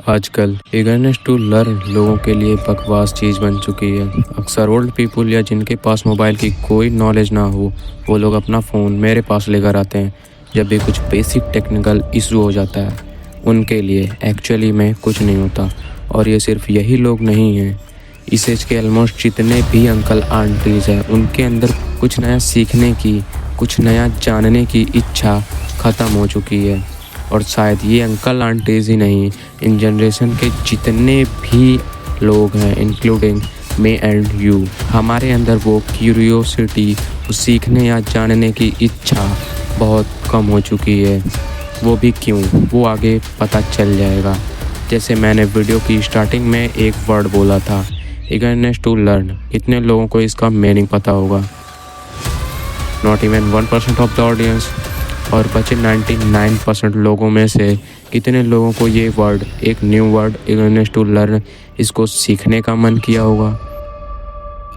आजकल eagerness to learn लोगों के लिए बकवास चीज़ बन चुकी है। अक्सर ओल्ड पीपल या जिनके पास मोबाइल की कोई नॉलेज ना हो, वो लोग अपना फ़ोन मेरे पास लेकर आते हैं जब भी कुछ बेसिक टेक्निकल इशू हो जाता है। उनके लिए एक्चुअली में कुछ नहीं होता। और ये सिर्फ यही लोग नहीं हैं, इस एज के ऑलमोस्ट जितने भी अंकल आंटीज़ हैं, उनके अंदर कुछ नया सीखने की, कुछ नया जानने की इच्छा ख़त्म हो चुकी है। और शायद ये अंकल आंटीज़ ही नहीं, इन जनरेशन के जितने भी लोग हैं इंक्लूडिंग मे एंड यू, हमारे अंदर वो क्यूरियोसिटी, वो सीखने या जानने की इच्छा बहुत कम हो चुकी है। वो भी क्यों, वो आगे पता चल जाएगा। जैसे मैंने वीडियो की स्टार्टिंग में एक वर्ड बोला था, eagerness टू लर्न। कितने लोगों को इसका मीनिंग पता होगा? Not even 1% of the audience. और बचे 99% लोगों में से कितने लोगों को ये वर्ड, एक new word eagerness to learn, इसको सीखने का मन किया होगा?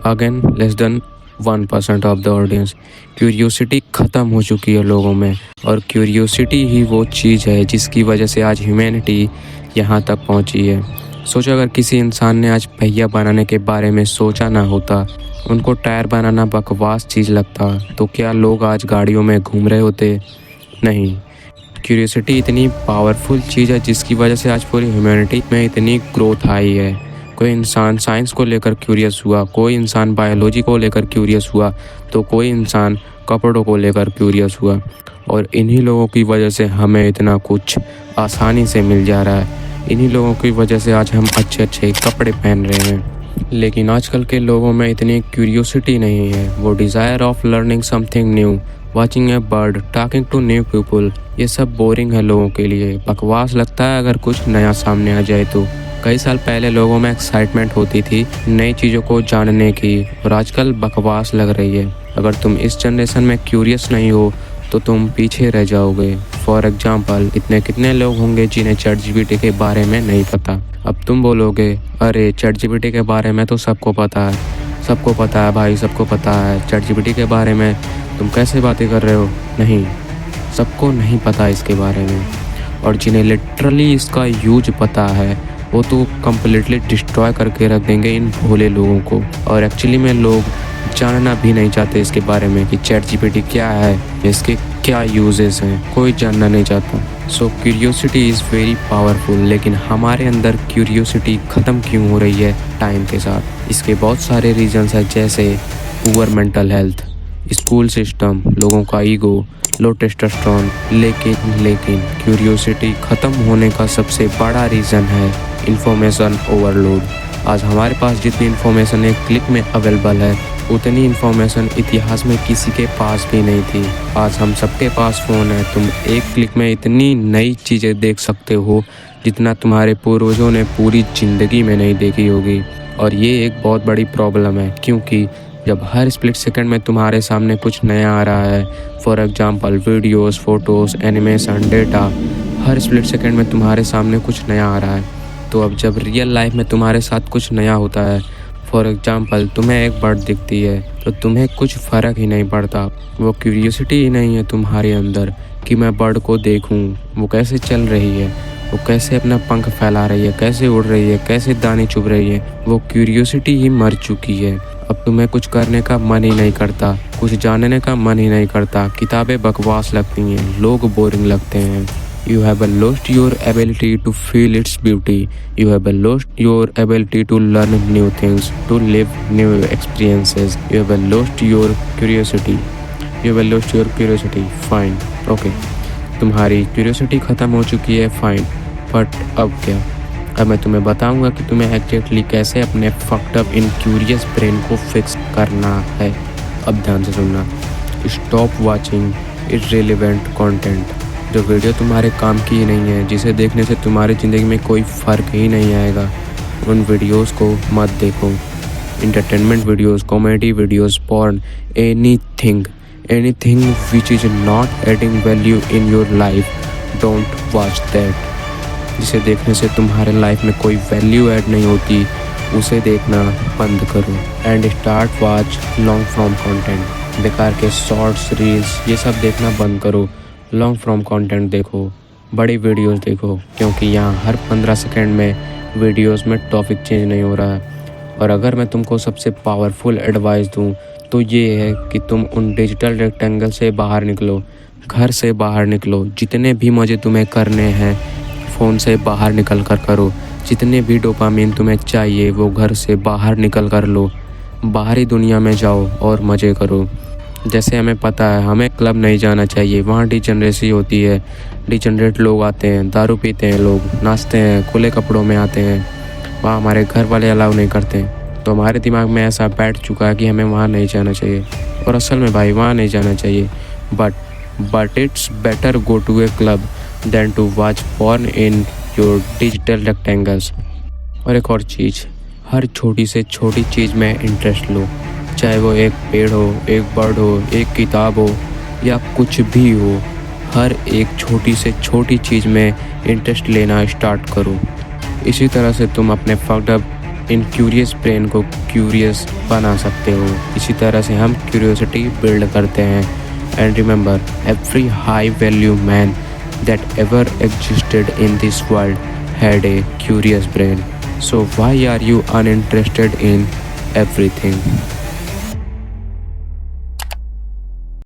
Again less than 1% of the audience. Curiosity ख़त्म हो चुकी है लोगों में, और क्यूरियोसिटी ही वो चीज़ है जिसकी वजह से आज ह्यूमैनिटी यहाँ तक पहुँची है। सोचो, अगर किसी इंसान ने आज पहिया बनाने के बारे में सोचा ना होता, उनको टायर बनाना बकवास चीज़ लगता, तो क्या लोग आज गाड़ियों में घूम रहे होते? नहीं। क्यूरियोसिटी इतनी पावरफुल चीज़ है जिसकी वजह से आज पूरी ह्यूमैनिटी में इतनी ग्रोथ आई है। कोई इंसान साइंस को लेकर क्यूरियस हुआ, कोई इंसान बायोलॉजी को लेकर क्यूरियस हुआ, तो कोई इंसान कपड़ों को लेकर क्यूरियस हुआ। और इन्हीं लोगों की वजह से हमें इतना कुछ आसानी से मिल जा रहा है। इन्हीं लोगों की वजह से आज हम अच्छे अच्छे कपड़े पहन रहे हैं। लेकिन आजकल के लोगों में इतनी क्यूरियोसिटी नहीं है। वो desire of learning something new, watching a bird, talking to new people, ये सब बोरिंग है लोगों के लिए। बकवास लगता है अगर कुछ नया सामने आ जाए तो। कई साल पहले लोगों में एक्साइटमेंट होती थी नई चीज़ों को जानने की, और आजकल बकवास लग रही है। अगर तुम इस जनरेशन में क्यूरियस नहीं हो तो तुम पीछे रह जाओगे। फॉर एग्जाम्पल, इतने कितने लोग होंगे जिन्हें चैट जीपीटी के बारे में नहीं पता। अब तुम बोलोगे, अरे चैट जीपीटी के बारे में तो सबको पता है। सबको पता है भाई, सबको पता है। चैट जीपीटी के बारे में तुम कैसे बातें कर रहे हो? नहीं, सबको नहीं पता इसके बारे में। और जिन्हें लिटरली इसका यूज पता है, वो तो कम्प्लीटली डिस्ट्रॉय करके रख देंगे इन भोले लोगों को। और एक्चुअली में लोग जानना भी नहीं चाहते इसके बारे में कि चैट जीपीटी क्या है, इसके क्या यूजेस हैं, कोई जानना नहीं चाहता। सो क्यूरियोसिटी इज़ वेरी पावरफुल, लेकिन हमारे अंदर क्यूरियोसिटी ख़त्म क्यों हो रही है टाइम के साथ? इसके बहुत सारे रीजंस हैं, जैसे poor mental health, school system, लोगों का ईगो, लो टेस्टोस्टेरोन। लेकिन क्यूरियोसिटी ख़त्म होने का सबसे बड़ा रीज़न है इंफॉर्मेशन ओवरलोड। आज हमारे पास जितनी इन्फॉर्मेशन एक क्लिक में अवेलेबल है, उतनी इन्फॉर्मेशन इतिहास में किसी के पास भी नहीं थी। आज हम सबके पास फ़ोन है, तुम एक क्लिक में इतनी नई चीज़ें देख सकते हो जितना तुम्हारे पूर्वजों ने पूरी ज़िंदगी में नहीं देखी होगी। और ये एक बहुत बड़ी प्रॉब्लम है, क्योंकि जब हर स्प्लिट सेकंड में तुम्हारे सामने कुछ नया आ रहा है, for example videos, photos, animation, data, her split second में तुम्हारे सामने कुछ नया आ रहा है, तो अब जब रियल लाइफ में तुम्हारे साथ कुछ नया होता है, फॉर एग्जांपल तुम्हें एक बर्ड दिखती है, तो तुम्हें कुछ फ़र्क ही नहीं पड़ता। वो क्यूरियोसिटी ही नहीं है तुम्हारे अंदर कि मैं बर्ड को देखूं, वो कैसे चल रही है, वो कैसे अपना पंख फैला रही है, कैसे उड़ रही है, कैसे दाने चुभ रही है। वो क्यूरियोसिटी ही मर चुकी है। अब तुम्हें कुछ करने का मन ही नहीं करता, कुछ जानने का मन ही नहीं करता। किताबें बकवास लगती हैं, लोग बोरिंग लगते हैं। You have lost your ability to feel its beauty. You have lost your ability to learn new things, to live new experiences. You have lost your curiosity. You have lost your curiosity. Fine. Okay. तुम्हारी curiosity ख़त्म हो चुकी है, fine. But अब क्या? अब मैं तुम्हें बताऊंगा कि तुम्हें एग्जैक्टली कैसे अपने फक्ड अप इनक्यूरियस ब्रेन को फिक्स करना है। अब ध्यान से सुनना। Stop watching irrelevant content. जो वीडियो तुम्हारे काम की ही नहीं है, जिसे देखने से तुम्हारी ज़िंदगी में कोई फ़र्क ही नहीं आएगा, उन वीडियोस को मत देखो। Entertainment videos, comedy videos, porn, anything which is not adding value in your life, don't watch that. जिसे देखने से तुम्हारे लाइफ में कोई वैल्यू ऐड नहीं होती, उसे देखना बंद करो। And start watch long form content. बेकार के शॉर्ट्स, रील्स, ये सब देखना बंद करो। लॉन्ग फॉर्म कंटेंट देखो। बड़ी वीडियोस देखो, क्योंकि यहाँ हर 15 सेकंड में वीडियोस में टॉपिक चेंज नहीं हो रहा है। और अगर मैं तुमको सबसे पावरफुल एडवाइस दूँ तो ये है कि तुम उन डिजिटल रेक्टेंगल से बाहर निकलो, घर से बाहर निकलो। जितने भी मज़े तुम्हें करने हैं फ़ोन से बाहर निकल कर करो। जितने भी डोपामिन तुम्हें चाहिए वो घर से बाहर निकल कर लो। बाहरी दुनिया में जाओ और मज़े करो। जैसे हमें पता है हमें क्लब नहीं जाना चाहिए, वहाँ डिजेनरेसी होती है। डिजेनरेट लोग आते हैं, दारू पीते हैं, लोग नाचते हैं, खुले कपड़ों में आते हैं। वहाँ हमारे घर वाले अलाउ नहीं करते। तो हमारे दिमाग में ऐसा बैठ चुका है कि हमें वहाँ नहीं जाना चाहिए। और असल में भाई वहाँ नहीं जाना चाहिए। But it's better go to a club than to watch porn in your digital rectangles. और एक और चीज़, हर छोटी से छोटी चीज़ में इंटरेस्ट लो। चाहे वो एक पेड़ हो, एक बर्ड हो, एक किताब हो या कुछ भी हो। हर एक छोटी से छोटी चीज़ में इंटरेस्ट लेना स्टार्ट करो। इसी तरह से तुम अपने fucked up in curious brain को क्यूरियस बना सकते हो। इसी तरह से हम क्यूरियोसिटी बिल्ड करते हैं। And remember, every high value man that ever existed in this world had a curious brain. So why are you uninterested in everything?